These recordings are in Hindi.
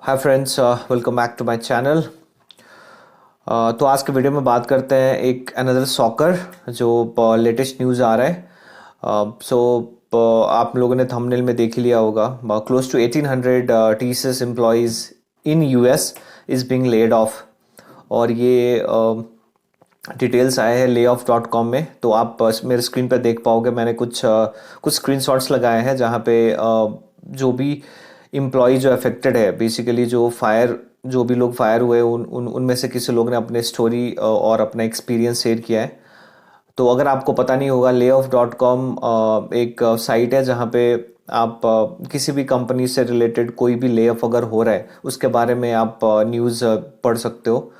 Hi friends, welcome back to my channel. तो आज के वीडियो में बात करते हैं एक अनदर सॉकर जो लेटेस्ट न्यूज़ आ रहा है। आप लोगों ने थंबनेल में देख ही लिया होगा। Close to 1800 TCS employees in US is being laid off. और ये डिटेल्स आए हैं layoff.com में। तो आप मेरे स्क्रीन पर देख पाओगे, मैंने कुछ स्क्रीनशॉट्स लगाए हैं जहाँ पे जो भी इम्प्लॉय जो अफेक्टेड है, बेसिकली जो भी लोग फायर हुए उनमें से किसी लोग ने अपने स्टोरी और अपना एक्सपीरियंस शेयर किया है। तो अगर आपको पता नहीं होगा, layoff.com एक साइट है जहाँ पे आप किसी भी कंपनी से रिलेटेड कोई भी ले ऑफ अगर हो रहा है उसके बारे में आप न्यूज़ पढ़ सकते हो।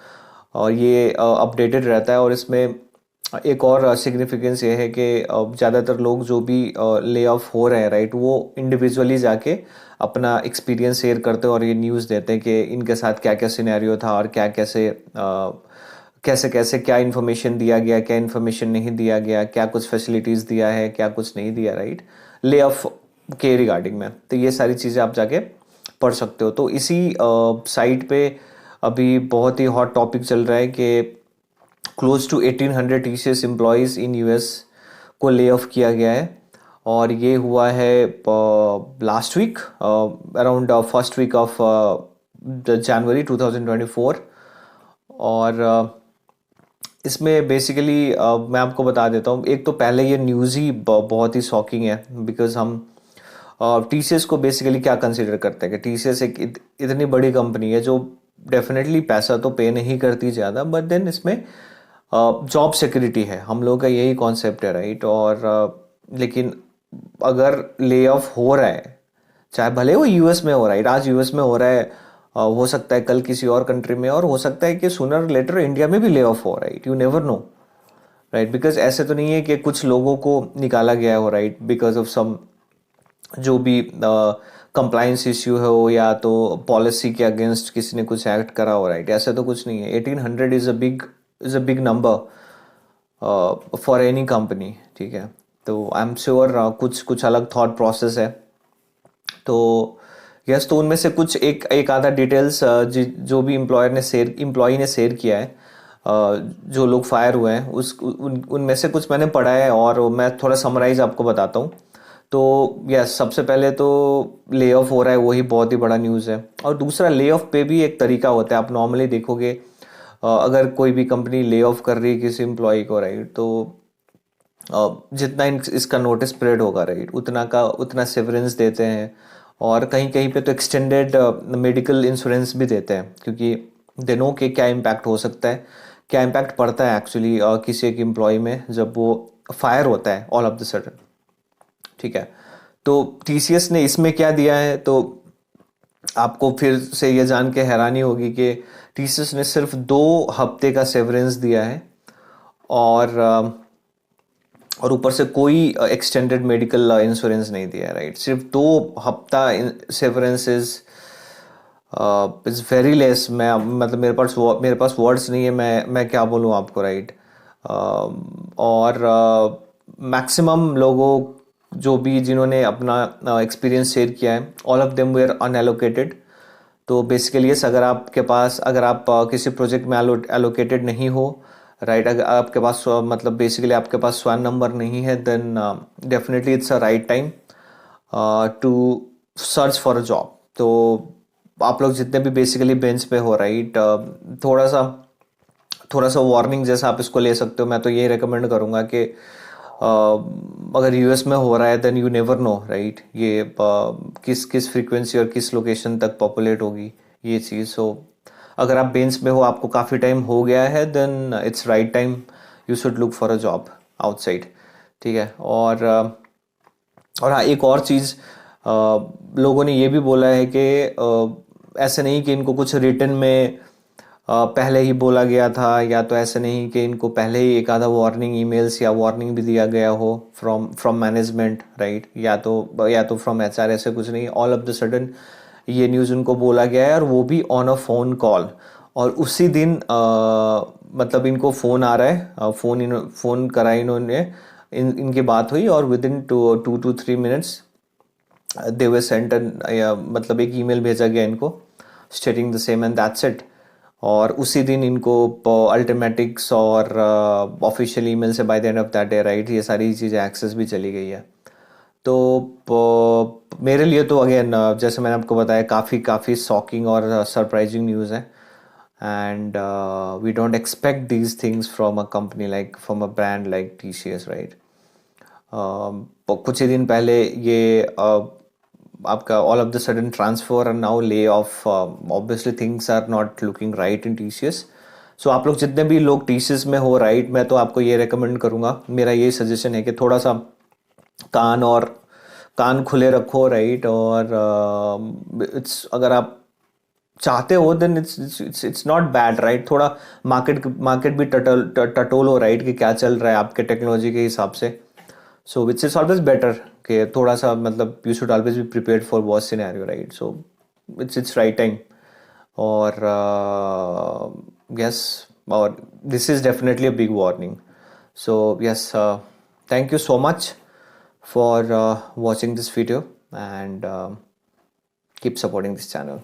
और ये अपडेटेड रहता है। और इसमें एक और सिग्निफिकेंस ये है कि ज़्यादातर लोग जो भी ले ऑफ हो रहे हैं, राइट, वो इंडिविजुअली जाके अपना एक्सपीरियंस शेयर करते हैं और ये न्यूज़ देते हैं कि इनके साथ क्या क्या सिनेरियो था और क्या कैसे कैसे क्या इन्फॉर्मेशन दिया गया, क्या इन्फॉर्मेशन नहीं दिया गया, क्या कुछ फैसिलिटीज़ दिया है, क्या कुछ नहीं दिया, राइट, ले ऑफ के रिगार्डिंग में। तो ये सारी चीज़ें आप जाके पढ़ सकते हो। तो इसी साइट पे अभी बहुत ही हॉट टॉपिक चल रहा है कि close to 1800 TCS employees in US को ले ऑफ किया गया है। और ये हुआ है last week, around first week of January 2024। और इसमें बेसिकली मैं आपको बता देता हूँ। एक तो पहले ये न्यूज़ ही बहुत ही शॉकिंग है, बिकॉज हम टीसीएस को बेसिकली क्या कंसिडर करते हैं कि टीसीएस एक इतनी बड़ी कंपनी है जो डेफिनेटली पैसा तो पे नहीं करती ज़्यादा, बट देन इसमें जॉब सिक्योरिटी है, हम लोग का यही कॉन्सेप्ट है, राइट। और लेकिन अगर ले ऑफ हो रहा है, चाहे भले वो यूएस में हो रहा है, आज यूएस में हो रहा है, हो सकता है कल किसी और कंट्री में, और हो सकता है कि सूनर लेटर इंडिया में भी ले ऑफ हो, right, you never know, right. Because ऐसे तो नहीं है कि कुछ लोगों को निकाला गया हो, राइट, बिकॉज ऑफ सम जो भी कंप्लाइंस इश्यू हो या तो पॉलिसी के अगेंस्ट किसी ने कुछ एक्ट करा हो, राइट। ऐसा तो कुछ नहीं है। 1800 is a big number for any company, ठीक है। तो आई एम श्योर कुछ कुछ अलग थॉट प्रोसेस है। तो यस, तो उनमें से कुछ एक एक आधा डिटेल्स जो भी इम्प्लॉय ने शेयर किया है, जो लोग फायर हुए हैं उनमें से कुछ मैंने पढ़ा है और मैं थोड़ा समराइज आपको बताता हूँ। तो यस, सबसे पहले तो ले ऑफ हो रहा है, वही बहुत ही बड़ा न्यूज़ है। और दूसरा, ले ऑफ पे भी एक तरीका होता है। आप नॉर्मली देखोगे, अगर कोई भी कंपनी ले ऑफ कर रही है किसी एम्प्लॉय को, राइट, तो जितना इसका नोटिस पीरियड होगा, राइट, उतना सेवरेंस देते हैं। और कहीं कहीं पे तो एक्सटेंडेड मेडिकल इंश्योरेंस भी देते हैं, क्योंकि दे नो कि क्या इम्पैक्ट हो सकता है, क्या इम्पैक्ट पड़ता है एक्चुअली किसी एक एम्प्लॉय में जब वो फायर होता है ऑल ऑफ द सडन, ठीक है। तो टीसीएस ने इसमें क्या दिया है, तो आपको फिर से ये जान के हैरानी होगी कि टीसीएस ने सिर्फ 2 हफ्ते का सेवरेंस दिया है। और और ऊपर से कोई एक्सटेंडेड मेडिकल इंश्योरेंस नहीं दिया, राइट। सिर्फ 2 हफ्ता सेवरेंस इज वेरी लेस। मैं मतलब मेरे पास वर्ड्स नहीं है, मैं क्या बोलूँ आपको, राइट। और मैक्सिमम लोगों जो भी जिन्होंने अपना एक्सपीरियंस शेयर किया है, all of them were unallocated. तो बेसिकली यस, अगर आप किसी प्रोजेक्ट में एलोकेटेड नहीं हो, राइट, अगर आपके पास मतलब बेसिकली आपके पास स्वान नंबर नहीं है, then definitely it's a right time to search for a job. तो आप लोग जितने भी बेसिकली बेंच पे हो, राइट, थोड़ा सा वार्निंग जैसा आप इसको ले सकते हो। मैं तो यही रिकमेंड करूंगा कि अगर यूएस में हो रहा है, then you never know, right, ये किस किस फ्रीक्वेंसी और किस लोकेशन तक पॉपुलेट होगी ये चीज़। सो अगर आप बेंच में हो, आपको काफ़ी टाइम हो गया है, then it's right time you should look for a job outside, ठीक है। और हाँ, एक और चीज़, लोगों ने ये भी बोला है कि ऐसे नहीं कि इनको कुछ रिटन में पहले ही बोला गया था, या तो ऐसे नहीं कि इनको पहले ही एक आधा वार्निंग ईमेल्स या वार्निंग भी दिया गया हो फ्रॉम फ्रॉम मैनेजमेंट, राइट, या तो फ्रॉम एचआर। ऐसे कुछ नहीं, ऑल ऑफ द सडन ये न्यूज़ उनको बोला गया है, और वो भी ऑन अ फ़ोन कॉल। और उसी दिन मतलब इनको फ़ोन आ रहा है, फ़ोन करा इन्होंने, इनकी बात हुई, और within 2 to 3 minutes they were sent, या मतलब एक ईमेल भेजा गया इनको stating the same and that's it. और उसी दिन इनको अल्टीमेटिक्स और ऑफिशियल ईमेल से by the end of that day right ये सारी चीज़ें एक्सेस भी चली गई है. तो मेरे लिए तो अगेन जैसे मैंने आपको बताया काफ़ी काफ़ी शॉकिंग और सरप्राइजिंग न्यूज़ है. And we don't expect these things from a company like from a brand like TCS right. कुछ ही दिन पहले ये आपका all of the sudden transfer और now lay off. Obviously things are not looking right in TCS. सो आप लोग जितने भी लोग TCS में हो राइट, मैं तो आपको ये रेकमेंड करूँगा, मेरा ये सजेशन है कि थोड़ा सा कान खुले रखो राइट. और इट्स अगर आप चाहते हो then it's not bad right. थोड़ा मार्केट भी टटोलो राइट कि क्या चल रहा है आपके टेक्नोलॉजी के हिसाब से. सो विच इज ऑलवेज बेटर कि थोड़ा सा मतलब you should always be prepared for worst scenario right. So it's right time. और यस, और this is definitely a big warning. So yes, thank you so much for watching this video and keep supporting this channel.